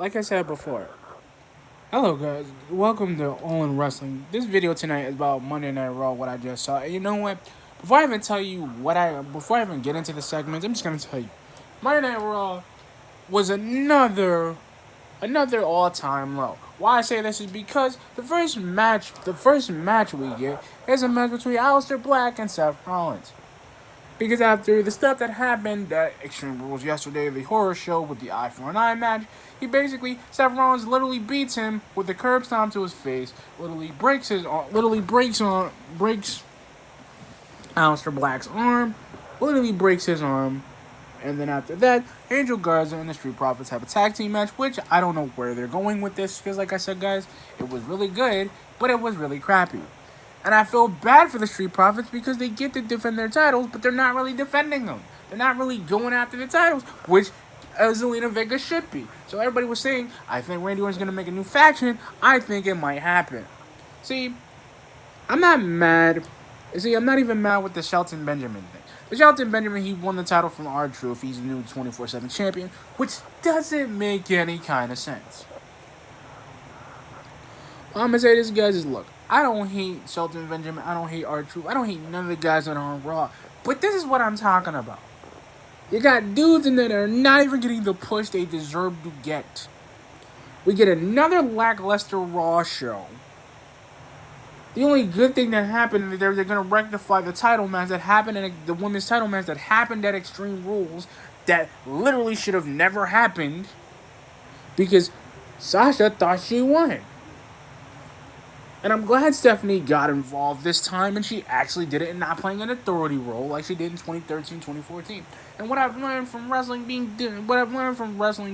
Like I said before, hello guys, welcome to All in Wrestling. This video tonight is about Monday Night Raw, what I just saw. And you know what? Before I even get into the segments, I'm just gonna tell you, Monday Night Raw was another all-time low. Why I say this is because the first match we get is a match between Aleister Black and Seth Rollins. Because after the stuff that happened at Extreme Rules yesterday, the horror show with the eye for an eye match, Seth Rollins literally beats him with a curb stomp to his face, breaks Aleister Black's arm, literally breaks his arm, and then after that, Angel Garza and the Street Profits have a tag team match, which I don't know where they're going with this, because like I said, guys, it was really good, but it was really crappy. And I feel bad for the Street Profits because they get to defend their titles, but they're not really defending them. They're not really going after the titles, which Zelina Vega should be. So everybody was saying, I think Randy Orton's going to make a new faction. I think it might happen. See, I'm not mad. See, I'm not even mad with the Shelton Benjamin thing. The Shelton Benjamin, he won the title from R-Truth. He's the new 24/7 champion, which doesn't make any kind of sense. All I'm gonna say this, guys, is look, I don't hate Shelton Benjamin, I don't hate R-Truth, I don't hate none of the guys that are on Raw, but this is what I'm talking about. You got dudes in there that are not even getting the push they deserve to get. We get another lackluster Raw show. The only good thing that happened is they're gonna rectify the title match that happened in the women's title match that happened at Extreme Rules that literally should have never happened because Sasha thought she won. And I'm glad Stephanie got involved this time and she actually did it and not playing an authority role like she did in 2013, 2014. And what I've learned from wrestling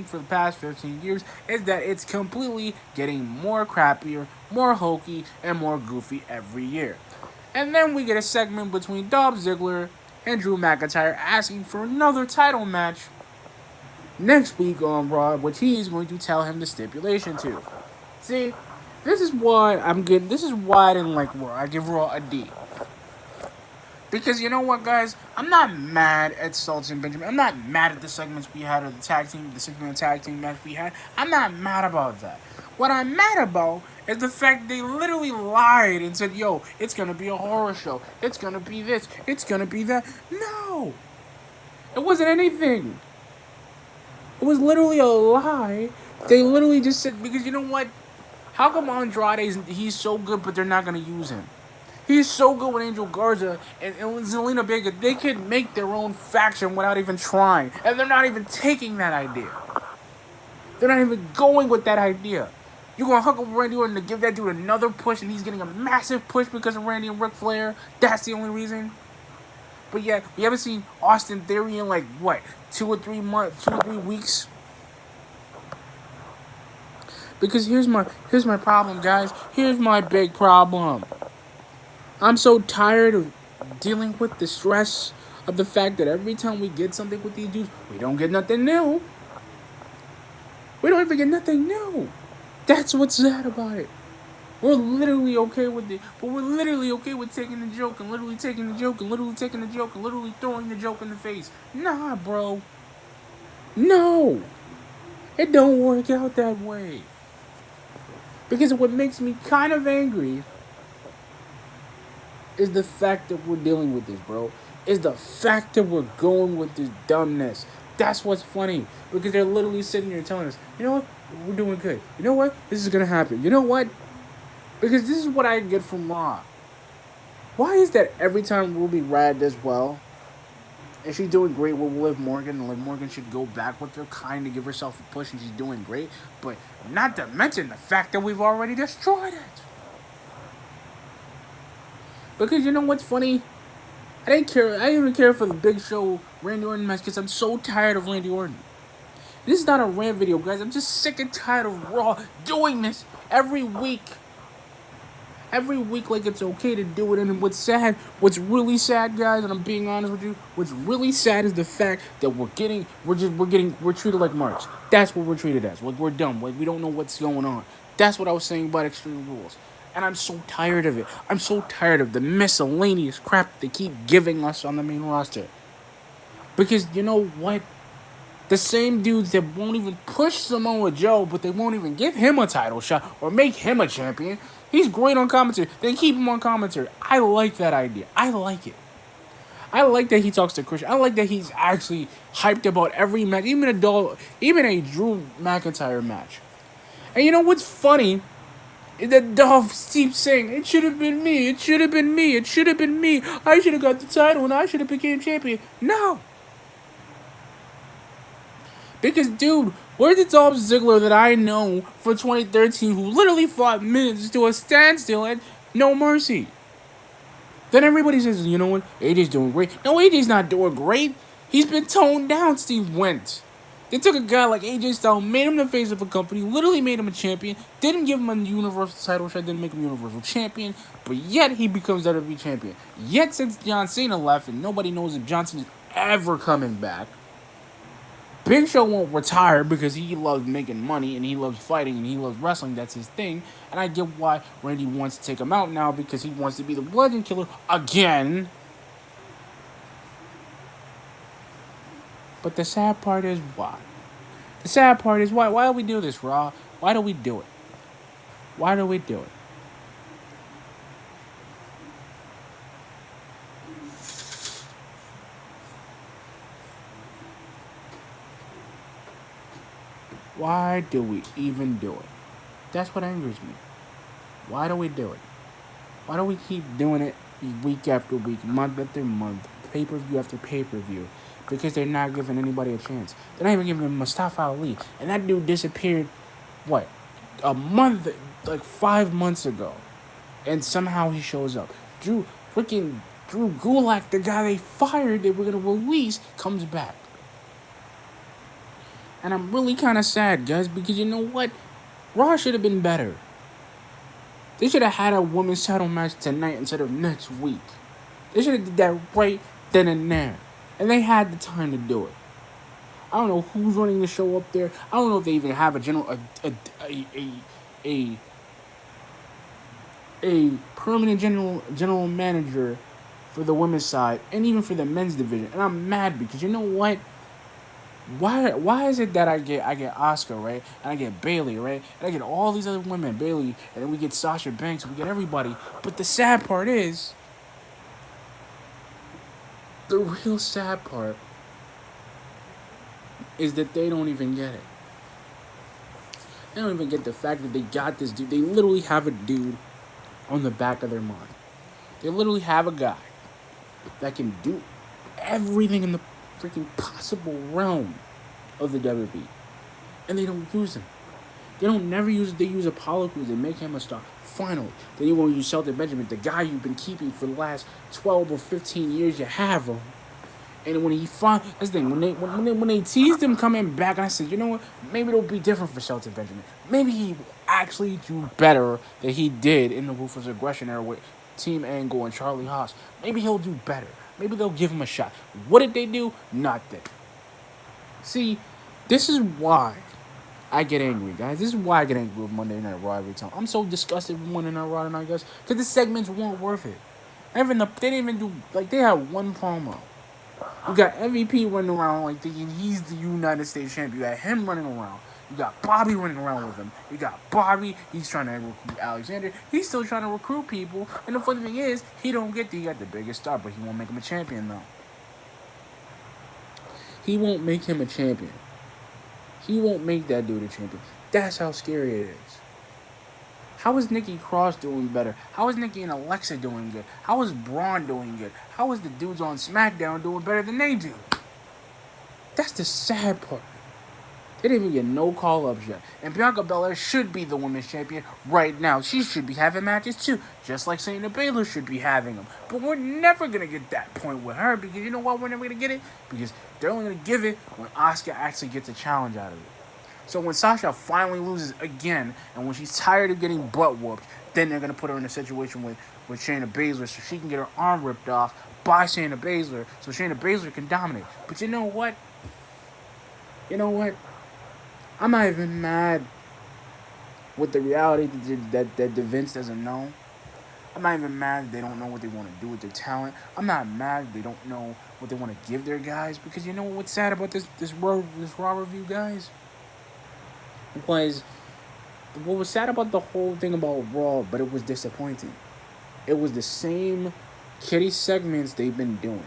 for the past 15 years is that it's completely getting more crappier, more hokey, and more goofy every year. And then we get a segment between Dolph Ziggler and Drew McIntyre asking for another title match next week on Raw, which he is going to tell him the stipulation to. See, this is why I didn't like Raw. I give Raw a D. Because you know what, guys? I'm not mad at Sultan Benjamin. I'm not mad at the segments we had or the 6-man tag team match we had. I'm not mad about that. What I'm mad about is the fact they literally lied and said, yo, it's gonna be a horror show. It's gonna be this. It's gonna be that. No! It wasn't anything. It was literally a lie. They literally just said, because you know what? How come he's so good, but they're not going to use him? He's so good with Angel Garza and Zelina Vega. They could make their own faction without even trying. And they're not even taking that idea. They're not even going with that idea. You're going to hook up Randy Orton to give that dude another push, and he's getting a massive push because of Randy and Ric Flair. That's the only reason. But yeah, we haven't seen Austin Theory in like, what, 2 or 3 weeks? Because here's my problem, guys. Here's my big problem. I'm so tired of dealing with the stress of the fact that every time we get something with these dudes, we don't get nothing new. We don't even get nothing new. That's what's sad about it. We're literally okay with it, but we're literally okay with taking the joke and literally taking the joke and literally taking the joke and literally throwing the joke in the face. Nah, bro. No. It don't work out that way. Because what makes me kind of angry is the fact that we're dealing with this, bro. Is the fact that we're going with this dumbness. That's what's funny. Because they're literally sitting here telling us, you know what? We're doing good. You know what? This is going to happen. You know what? Because this is what I get from Raw. Why is that every time Ruby Rad does well, and she's doing great with Liv Morgan, and Liv Morgan should go back with her, kind of give herself a push, and she's doing great, but not to mention the fact that we've already destroyed it. Because you know what's funny? I didn't even care for the Big Show Randy Orton match because I'm so tired of Randy Orton. This is not a rant video, guys. I'm just sick and tired of Raw doing this every week. Every week, like it's okay to do it. And what's really sad, guys, and I'm being honest with you, what's really sad is the fact that we're treated like marks. That's what we're treated as. Like we're dumb. Like we don't know what's going on. That's what I was saying about Extreme Rules. And I'm so tired of it. I'm so tired of the miscellaneous crap they keep giving us on the main roster. Because you know what? The same dudes that won't even push Samoa Joe, but they won't even give him a title shot or make him a champion. He's great on commentary. They keep him on commentary. I like that idea. I like it. I like that he talks to Christian. I like that he's actually hyped about every match, even a Drew McIntyre match. And you know what's funny? Is that Dolph keeps saying, "It should have been me. It should have been me. It should have been me. I should have got the title and I should have became champion." No, because, dude, where's the Dolph Ziggler that I know for 2013 who literally fought minutes to a standstill at No Mercy? Then everybody says, you know what, AJ's doing great. No, AJ's not doing great. He's been toned down since he went. They took a guy like AJ Styles, made him the face of a company, literally made him a champion, didn't give him a Universal title shot, didn't make him Universal champion, but yet he becomes WWE champion. Yet since John Cena left, and nobody knows if John Cena is ever coming back, Big Show won't retire because he loves making money and he loves fighting and he loves wrestling. That's his thing. And I get why Randy wants to take him out now because he wants to be the Legend Killer again. But the sad part is why. The sad part is why. Why do we do this, Raw? Why do we do it? Why do we do it? Why do we even do it? That's what angers me. Why do we do it? Why do we keep doing it week after week, month after month, pay-per-view after pay-per-view? Because they're not giving anybody a chance. They're not even giving Mustafa Ali. And that dude disappeared, what, a month, like 5 months ago. And somehow he shows up. Drew Gulak, the guy they fired, they were going to release, comes back. And I'm really kind of sad, guys, because you know what? Raw should have been better. They should have had a women's title match tonight instead of next week. They should have did that right then and there. And they had the time to do it. I don't know who's running the show up there. I don't know if they even have a permanent general manager for the women's side and even for the men's division. And I'm mad because you know what? Why is it that I get Asuka, right, and I get Bayley, right, and I get all these other women, Bayley, and then we get Sasha Banks, we get everybody. But the sad part is, the real sad part is that they don't even get it. They don't even get the fact that they got this dude. They literally have a dude on the back of their mind. They literally have a guy that can do everything in the freaking possible realm of the WWE. And they don't use him. They don't never use it. They use Apollo Crews. They make him a star. Finally. Then you want to use Shelton Benjamin, the guy you've been keeping for the last 12 or 15 years. You have him. And when that's the thing, when they teased him coming back, and I said, you know what, maybe it'll be different for Shelton Benjamin. Maybe he will actually do better than he did in the Ruthless Aggression era with Team Angle and Charlie Haas. Maybe he'll do better. Maybe they'll give him a shot. What did they do? Nothing. See, this is why I get angry, guys. This is why I get angry with Monday Night Raw every time. I'm so disgusted with Monday Night Raw tonight, guys, because the segments weren't worth it. They didn't even do, like, they had one promo. You got MVP running around like thinking he's the United States champion. You got him running around. You got Bobby running around with him. You got Bobby. He's trying to recruit Alexander. He's still trying to recruit people. And the funny thing is, he got the biggest star, but he won't make him a champion, though. He won't make him a champion. He won't make that dude a champion. That's how scary it is. How is Nikki Cross doing better? How is Nikki and Alexa doing good? How is Braun doing good? How is the dudes on SmackDown doing better than they do? That's the sad part. They didn't even get no call-ups yet. And Bianca Belair should be the women's champion right now. She should be having matches too. Just like Shayna Baszler should be having them. But we're never going to get that point with her. Because you know why we're never going to get it? Because they're only going to give it when Asuka actually gets a challenge out of it. So when Sasha finally loses again, and when she's tired of getting butt whooped, then they're going to put her in a situation with Shayna Baszler so she can get her arm ripped off by Shayna Baszler so Shayna Baszler can dominate. But you know what? I'm not even mad with the reality that Vince doesn't know. I'm not even mad they don't know what they want to do with their talent. I'm not mad they don't know what they want to give their guys, because you know what's sad about this Raw review, guys, was what was sad about the whole thing about Raw, but it was disappointing. It was the same kitty segments they've been doing.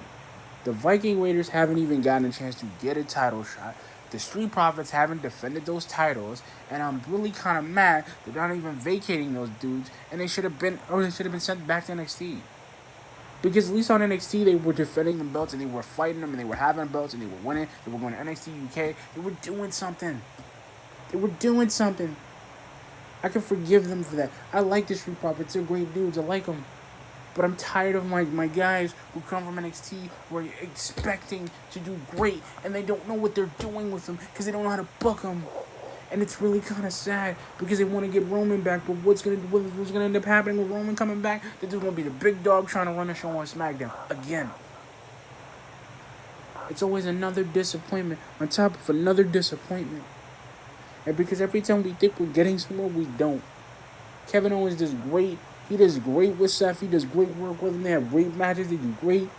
The Viking Raiders haven't even gotten a chance to get a title shot. The Street Profits haven't defended those titles, and I'm really kind of mad they're not even vacating those dudes, and they should have been sent back to NXT. Because at least on NXT they were defending the belts and they were fighting them and they were having belts and they were winning. They were going to NXT UK. They were doing something. They were doing something. I can forgive them for that. I like the Street Profits. They're great dudes. I like them. But I'm tired of my guys who come from NXT who are expecting to do great and they don't know what they're doing with them because they don't know how to book them. And it's really kind of sad because they want to get Roman back, but what's gonna end up happening with Roman coming back? This is gonna be the big dog trying to run the show on SmackDown again. It's always another disappointment on top of another disappointment, and because every time we think we're getting somewhere, we don't. Kevin Owens does great. He does great with Seth. He does great work with him. They have great matches. They do great.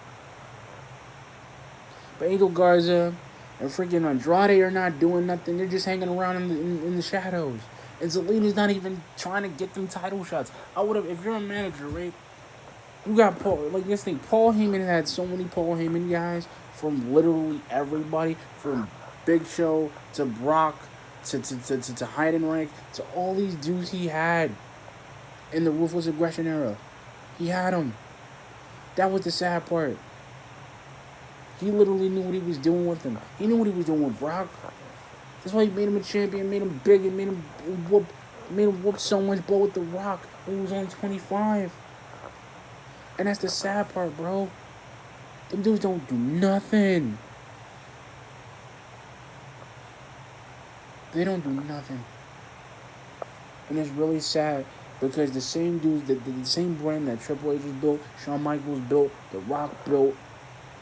But Angel Garza and freaking Andrade are not doing nothing. They're just hanging around in the shadows. And Zelina's not even trying to get them title shots. I would have, if you're a manager, right? You got Paul, like this thing. Paul Heyman had so many Paul Heyman guys from literally everybody, from Big Show to Brock to Heidenreich to all these dudes he had in the Ruthless Aggression era. He had them. That was the sad part. He literally knew what he was doing with them. He knew what he was doing with Brock. That's why he made him a champion, made him big, and made him whoop so much butt with The Rock when he was only 25. And that's the sad part, bro. Them dudes don't do nothing. They don't do nothing. And it's really sad because the same dudes, the same brand that Triple H has built, Shawn Michaels built, The Rock built,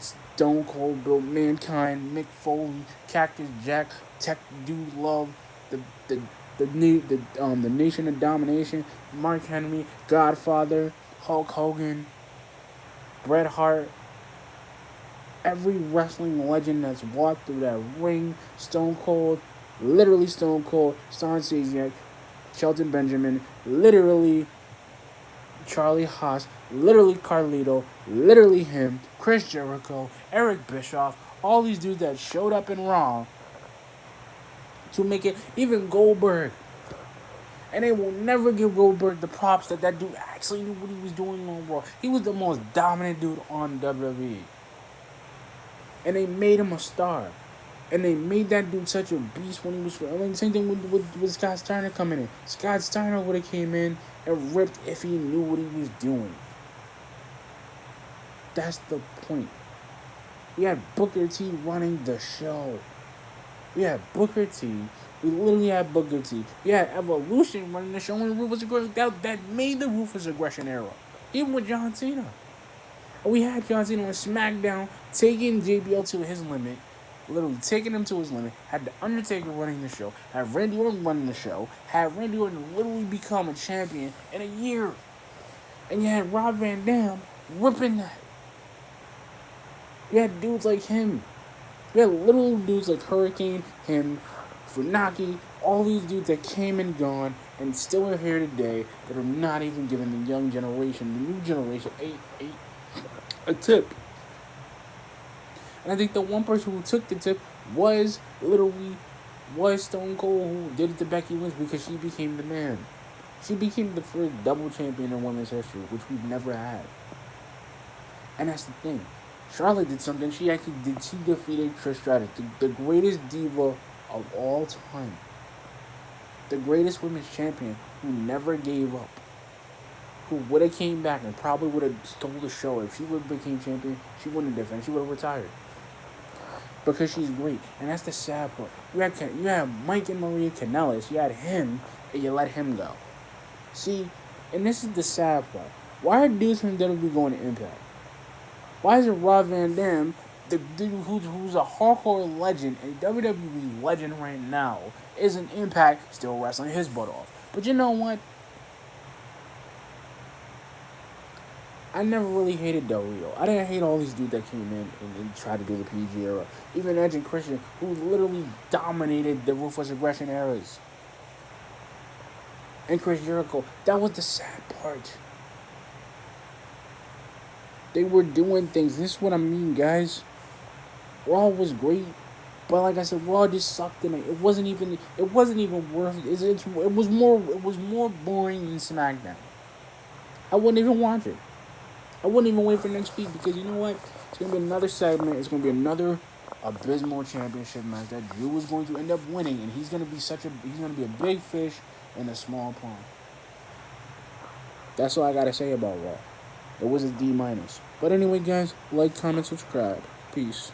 Stone Cold built, Mankind, Mick Foley, Cactus Jack, Tech Dude Love, the Nation of Domination, Mark Henry, Godfather, Hulk Hogan, Bret Hart, every wrestling legend that's walked through that ring, Stone Cold, literally Stone Cold, Stan Stasiak, Shelton Benjamin, literally Charlie Haas, literally Carlito, literally him, Chris Jericho, Eric Bischoff, all these dudes that showed up in Raw to make it, even Goldberg. And they will never give Goldberg the props that dude actually knew what he was doing on Raw. He was the most dominant dude on WWE. And they made him a star. And they made that dude such a beast when he was... I mean, same thing with Scott Steiner coming in. Scott Steiner would have came in and ripped if he knew what he was doing. That's the point. We had Booker T running the show. We had Booker T. We literally had Booker T. We had Evolution running the show when the Ruthless Aggression. That made the Ruthless Aggression era. Even with John Cena. And we had John Cena on SmackDown taking JBL to his limit. Literally taking him to his limit. Had The Undertaker running the show. Had Randy Orton running the show. Had Randy Orton literally become a champion in a year. And you had Rob Van Dam ripping that. You had dudes like him. You had little dudes like Hurricane, him, Funaki, all these dudes that came and gone and still are here today that are not even giving the young generation, the new generation, a tip. And I think the one person who took the tip was Stone Cold, who did it to Becky Lynch because she became the man. She became the first double champion in women's history, which we've never had. And that's the thing. Charlotte did something. She defeated Trish Stratus, the greatest diva of all time. The greatest women's champion who never gave up. Who would have came back and probably would have stole the show. If she would have became champion, she wouldn't have defended. She would have retired. Because she's great. And that's the sad part. You had Mike and Maria Kanellis. You had him, and you let him go. See, and this is the sad part. Why are dudes from WWE going to Impact? Why isn't Rob Van Dam, the dude who's a hardcore legend, a WWE legend right now, is an Impact still wrestling his butt off? But you know what? I never really hated Del Rio. I didn't hate all these dudes that came in and tried to do the PG era. Even Edge and Christian, who literally dominated the Ruthless Aggression eras. And Chris Jericho. That was the sad part. They were doing things. This is what I mean, guys. Raw was great, but like I said, Raw just sucked in it. It wasn't even. It wasn't even worth it. It was more. It was more boring than SmackDown. I wouldn't even watch it. I wouldn't even wait for next week because you know what? It's gonna be another segment. It's gonna be another abysmal championship match that Drew is going to end up winning, and he's gonna be a big fish in a small pond. That's all I gotta say about Raw. It was a D minus. But anyway, guys, like, comment, subscribe. Peace.